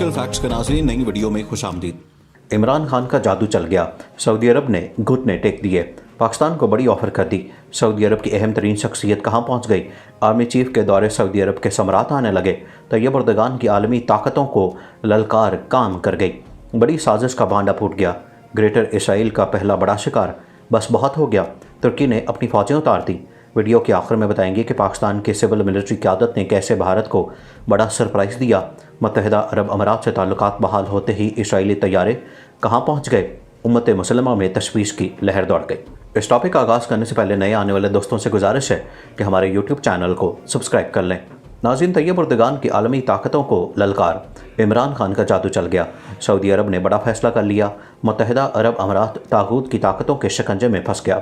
Historical facts के नाज़रीन, नई वीडियो में खुशामदीद। इमरान खान का जादू चल गया, सऊदी अरब ने घुटने टेक दिए, पाकिस्तान को बड़ी ऑफर कर दी। सऊदी अरब की अहम तरीन शख्सियत कहाँ पहुँच गई? आर्मी चीफ के दौरे सऊदी अरब के सम्राट आने लगे। तैयब अर्दगान की आलमी ताकतों को ललकार काम कर गई। बड़ी साजिश का भांडा फूट गया। ग्रेटर इसराइल का पहला बड़ा शिकार। बस बहुत हो गया, तुर्की ने अपनी फ़ौजें उतार दी। वीडियो के आखिर में बताएंगे कि पाकिस्तान के सिविल मिलिट्री क़यादत ने कैसे भारत को बड़ा सरप्राइज़ दिया। मुत्तहिदा अरब अमारात से ताल्लुकात बहाल होते ही इसराइली तैयारे कहाँ पहुँच गए? उम्मत मुसलमा में तशवीश की लहर दौड़ गई। इस टॉपिक का आगाज़ करने से पहले नए आने वाले दोस्तों से गुजारिश है कि हमारे यूट्यूब चैनल को सब्सक्राइब कर लें। नाज़रीन, तैयब अर्दगान की आलमी ताकतों को ललकार। इमरान खान का जादू चल गया। सऊदी अरब ने बड़ा फैसला कर लिया। मुत्तहिदा अरब अमारात तागूत की ताकतों के शिकंजे में फंस गया।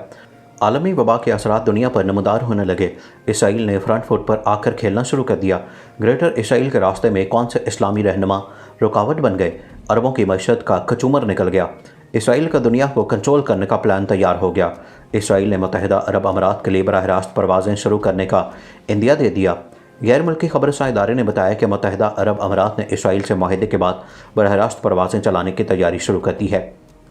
आलमी वबा के असरात दुनिया पर नमदार होने लगे। इसराइल ने फ्रंट फुट पर आकर खेलना शुरू कर दिया। ग्रेटर इसराइल के रास्ते में कौन से इस्लामी रहनुमा रुकावट बन गए? अरबों की मईशत का कचूमर निकल गया। इसराइल का दुनिया को कंट्रोल करने का प्लान तैयार हो गया। इसराइल ने मुत्तहिदा अरब अमारात के लिए बराह रास्त परवाज़ें शुरू करने का इंदिया दे दिया। गैर मुल्की खबरसां इदारे ने बताया कि मुत्तहिदा अरब अमारात ने इसराइल से माहिदे के बाद बराह रास्त परवाज़ें चलाने की तैयारी शुरू कर दी है।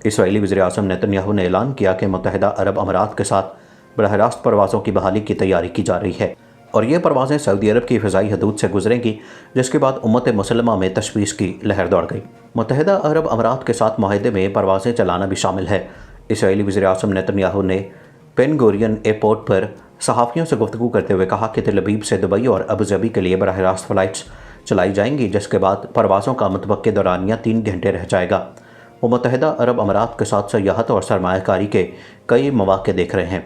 इसराइली वज़ीर-ए-आज़म नेतन्याहू ने ऐलान किया कि मुत्तहिदा अरब अमारात के साथ बराह रास्त परवाज़ों की बहाली की तैयारी की जा रही है और ये परवाज़ें सऊदी अरब की फ़िज़ाई हदूद से गुजरेंगी, जिसके बाद उम्मत मुसलमा में तशवीश की लहर दौड़ गई। मुत्तहिदा अरब अमारात के साथ माहिदे में परवाज़ें चलाना भी शामिल है। इसराइली वज़ीर-ए-आज़म नेतन्याहू ने पेन गोरियन एयरपोर्ट पर सहाफ़ियों से गुफ्तगू करते हुए कहा कि तेल अवीव से दुबई और अबू धाबी के लिए बराह रास्त फ़्लाइट्स चलाई जाएंगी, जिसके बाद परवाज़ों का मुतवक्के दौरानिया 3 घंटे रह जाएगा। वो मुत्तहिदा अरब अमारात के साथ सयाहत और सरमायाकारी के कई मौक़े देख रहे हैं।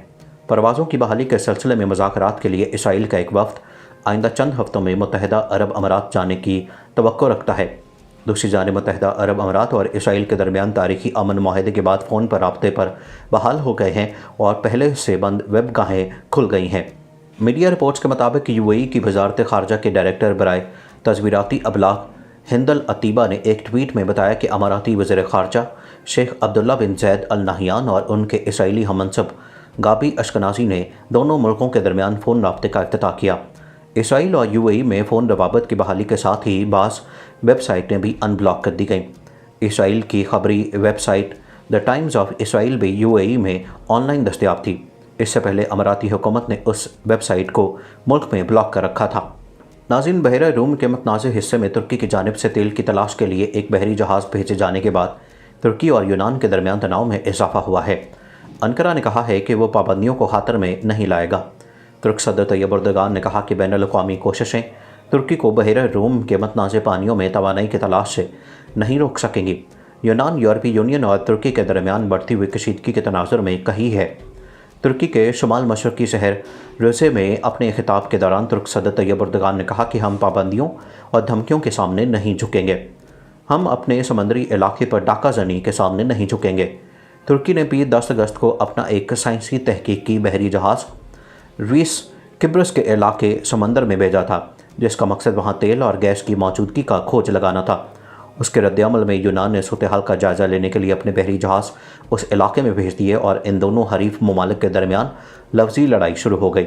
परवाज़ों की बहाली के सिलसिले में मुज़ाकरात के लिए इसराइल का एक वफ़द आइंदा चंद हफ्तों में मुत्तहिदा अरब अमारात जाने की तवक्को रखता है। दूसरी जानिब मुत्तहिदा अरब अमारात और इसराइल के दरमियान तारीखी अमन माहिदे के बाद फ़ोन पर राब्ते पर बहाल हो गए हैं और पहले से बंद वेब गाहें खुल गई हैं। मीडिया रिपोर्ट्स के मुताबिक यूएई की वज़ारत ख़ारजा के डायरेक्टर बराए तज़वीराती अबलाग हिंदल अतीबा ने एक ट्वीट में बताया कि अमाराती वज़ीर ख़ारजा शेख अब्दुल्ला बिन ज़ैद अल नहयान और उनके इसराइली हममनसब गाबी अशकनाज़ी ने दोनों मुल्कों के दरमियान फ़ोन राब्ते का इफ्तिताह किया। इसराइल और यूएई में फ़ोन रवाबत की बहाली के साथ ही बाज़ वेबसाइटें भी अनब्लॉक कर दी गईं। इसराइल की खबरी website the times of Israel भी यूएई में ऑनलाइन दस्तयाब थी। इससे पहले अमाराती हुकूमत ने उस वेबसाइट को मुल्क में ब्लॉक कर रखा था। नाज़रीन, बहरा रूम के मतनाज़ हिस्से में तुर्की की जानिब से तेल की तलाश के लिए एक बहरी जहाज़ भेजे जाने के बाद तुर्की और यूनान के दरमियान तनाव में इजाफा हुआ है। अंकारा ने कहा है कि वो पाबंदियों को खातर में नहीं लाएगा। तुर्क सदर तैयब अर्दगान ने कहा कि बैनुल-अक़वामी कोशिशें तुर्की को बहरा रूम के मतनाज़ पानियों में तवानाई की तलाश से नहीं रोक सकेंगी। यूनान, यूरोपीय यूनियन और तुर्की के दरमियान बढ़ती हुई कशीदगी के तनाज़ुर में कही है। तुर्की के शुमाल मशरक़ी शहर रोज़े में अपने खिताब के दौरान तुर्क सदर तैयब अर्दगान ने कहा कि हम पाबंदियों और धमकियों के सामने नहीं झुकेंगे। हम अपने समंदरी इलाके पर डाका जनी के सामने नहीं झुकेंगे। तुर्की ने भी 10 अगस्त को अपना एक साइंसी तहकीकी बहरी जहाज़ रीस किब्रस के इलाके समंदर में भेजा था, जिसका मकसद वहाँ तेल और गैस की मौजूदगी का खोज लगाना था। उसके रद्द-ए-अमल में यूनान ने सूरत-ए-हाल का जायज़ा लेने के लिए अपने बहरी जहाज़ उस इलाके में भेज दिए और इन दोनों हरीफ ममालिक के दरमियान लफ्ज़ी लड़ाई शुरू हो गई।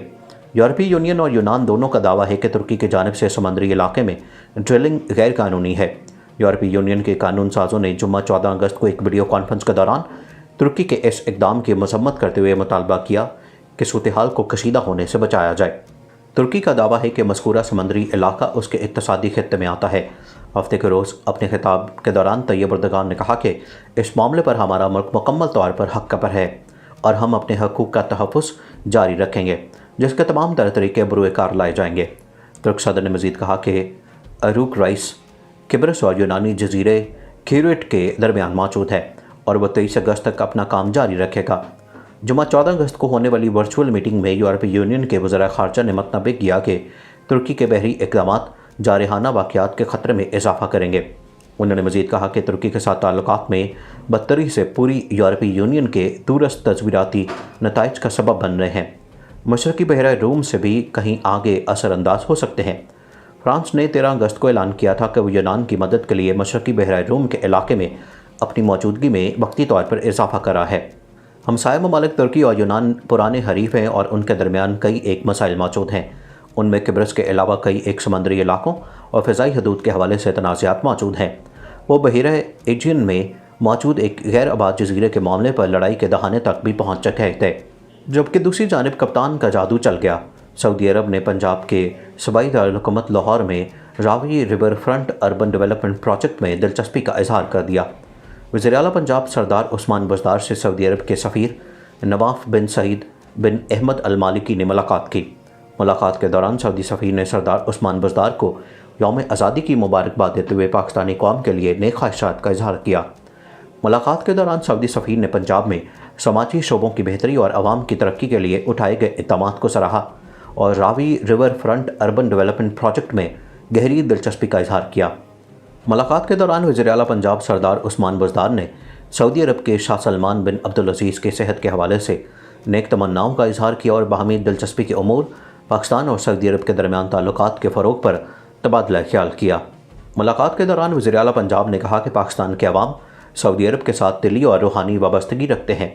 यूरोपीय यूनियन और यूनान दोनों का दावा है कि तुर्की की जानिब से समंदरी इलाके में ड्रिलिंग गैर कानूनी है। यूरोपीय यूनियन के कानून साज़ों ने जुम्मा 14 अगस्त को एक वीडियो कॉन्फ्रेंस के दौरान तुर्की के इस इक़दाम की मज़म्मत करते हुए मुतालबा किया कि सूरत-ए-हाल को कशीदा होने से बचाया जाए। तुर्की का दावा है कि मज़कूरा समंदरी इलाका उसके इक़्तिसादी खित्ते में आता है। हफ्ते के रोज़ अपने खिताब के दौरान तैयब अर्दगान ने कहा कि इस मामले पर हमारा मुल्क मुकम्मल तौर पर हक़ पर है और हम अपने हकूक़ का तहफ़्फ़ुज़ जारी रखेंगे, जिसके तमाम तर तरीके बरूए कार लाए जाएंगे। तुर्क सदर ने मज़ीद कहा कि अरूक राइस किब्रस और यूनानी जजीरे क्यूरेट के दरमियान मौजूद है और वह 23 अगस्त तक अपना काम जारी रखेगा। जुम्मा 14 अगस्त को होने वाली वर्चुअल मीटिंग में यूरोपीय यूनियन के वज़ीर ख़ारजा ने मतनबे किया कि तुर्की के बहरी इक़दामात जारहाना वाक़यात के ख़तरे में इजाफ़ा करेंगे। उन्होंने मज़ीद कहा कि तुर्की के साथ ताल्लुकात में बदतरी से पूरी यूरोपीय यूनियन के दूरस्त तज़वीराती नताइज का सबब बन रहे हैं। मशरक़ी बहरा रूम से भी कहीं आगे असरअंदाज हो सकते हैं। फ्रांस ने 13 अगस्त को ऐलान किया था कि वो यूनान की मदद के लिए मशरक़ी बहरा रूम के इलाके में अपनी मौजूदगी में वक्ती तौर पर इजाफ़ा करा है। हमसाया ममालिक तुर्की और यूनान पुराने हरीफ हैं और उनके दरमियान कई एक मसाइल मौजूद हैं। उनमें किब्रस के अलावा कई एक समंदरी इलाकों और फ़िज़ाई हदूद के हवाले से तनाज़ात मौजूद हैं। وہ بحیرہ ایجین میں موجود ایک غیر آباد جزیرے کے معاملے پر لڑائی کے دہانے تک بھی پہنچ چکے تھے، جبکہ دوسری جانب کپتان کا جادو چل گیا۔ سعودی عرب نے پنجاب کے صوبائی دارالحکومت لاہور میں Ravi river front urban development project میں دلچسپی کا اظہار کر دیا۔ وزیر اعلیٰ پنجاب سردار عثمان بزدار سے سعودی عرب کے سفیر نواف بن سعید بن احمد المالکی نے ملاقات کی۔ ملاقات کے دوران سعودی سفیر نے سردار عثمان بزدار کو یوم آزادی کی مبارکباد دیتے ہوئے پاکستانی قوم کے لیے نیک خواہشات کا اظہار کیا۔ ملاقات کے دوران سعودی سفیر نے پنجاب میں سماجی شعبوں کی بہتری اور عوام کی ترقی کے لیے اٹھائے گئے اقدامات کو سراہا اور Ravi river front urban development project میں گہری دلچسپی کا اظہار کیا۔ ملاقات کے دوران وزیر اعلیٰ پنجاب سردار عثمان بزدار نے سعودی عرب کے شاہ سلمان بن عبدالعزیز کے صحت کے حوالے سے نیک تمناؤں کا اظہار کیا اور باہمی دلچسپی کے امور، پاکستان اور سعودی عرب کے درمیان تعلقات کے فروغ پر تبادلہ خیال کیا۔ ملاقات کے دوران وزیر اعلیٰ پنجاب نے کہا کہ پاکستان کے عوام سعودی عرب کے ساتھ دلی اور روحانی وابستگی رکھتے ہیں۔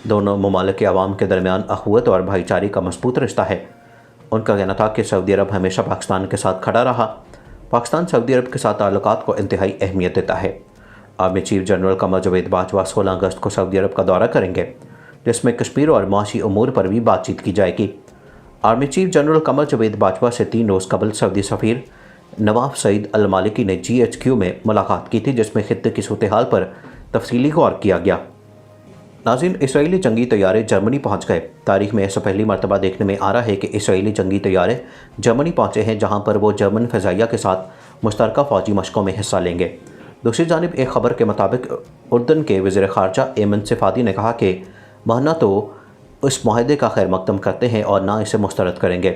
دونوں ممالک کے عوام کے درمیان اخوت اور بھائی چارے کا مضبوط رشتہ ہے۔ ان کا کہنا تھا کہ سعودی عرب ہمیشہ پاکستان کے ساتھ کھڑا رہا۔ پاکستان سعودی عرب کے ساتھ تعلقات کو انتہائی اہمیت دیتا ہے۔ Army chief general Qamar Javed Bajwa 16 اگست کو سعودی عرب کا دورہ کریں گے، جس میں کشمیر اور معاشی امور پر بھی بات چیت کی جائے گی۔ Army chief general Qamar Javed Bajwa سے 3 روز قبل سعودی سفیر نواف سعید المالکی نے GHQ میں ملاقات کی تھی، جس میں خطے کی صورتحال پر تفصیلی غور کیا گیا۔ ناظرین، اسرائیلی جنگی طیارے جرمنی پہنچ گئے۔ تاریخ میں ایسا پہلی مرتبہ دیکھنے میں آ رہا ہے کہ اسرائیلی جنگی طیارے جرمنی پہنچے ہیں، جہاں پر وہ جرمن فضائیہ کے ساتھ مشترکہ فوجی مشقوں میں حصہ لیں گے۔ دوسری جانب ایک خبر کے مطابق اردن کے وزیر خارجہ ایمن صفادی نے کہا کہ وہ نہ تو اس معاہدے کا خیر مقدم کرتے ہیں اور نہ اسے مسترد کریں گے۔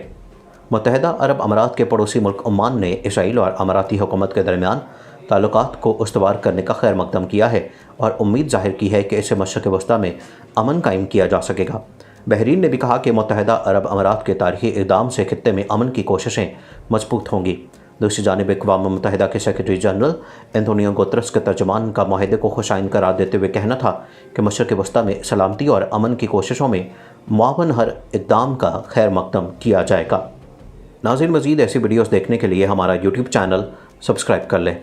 متحدہ عرب امارات کے پڑوسی ملک عمان نے اسرائیل اور اماراتی حکومت کے درمیان تعلقات کو استوار کرنے کا خیر مقدم کیا ہے اور امید ظاہر کی ہے کہ اسے مشرق وسطیٰ میں امن قائم کیا جا سکے گا۔ بحرین نے بھی کہا کہ متحدہ عرب امارات کے تاریخی اقدام سے خطے میں امن کی کوششیں مضبوط ہوں گی۔ دوسری جانب اقوام متحدہ کے سیکرٹری جنرل انتونیو گوترس کے ترجمان کا معاہدے کو خوشائن قرار دیتے ہوئے کہنا تھا کہ مشرق وسطیٰ میں سلامتی اور امن کی کوششوں میں معاون ہر اقدام کا خیر مقدم کیا جائے گا۔ ناظرین، مزید ایسی ویڈیوز دیکھنے کے لیے ہمارا YouTube چینل سبسکرائب کر لیں۔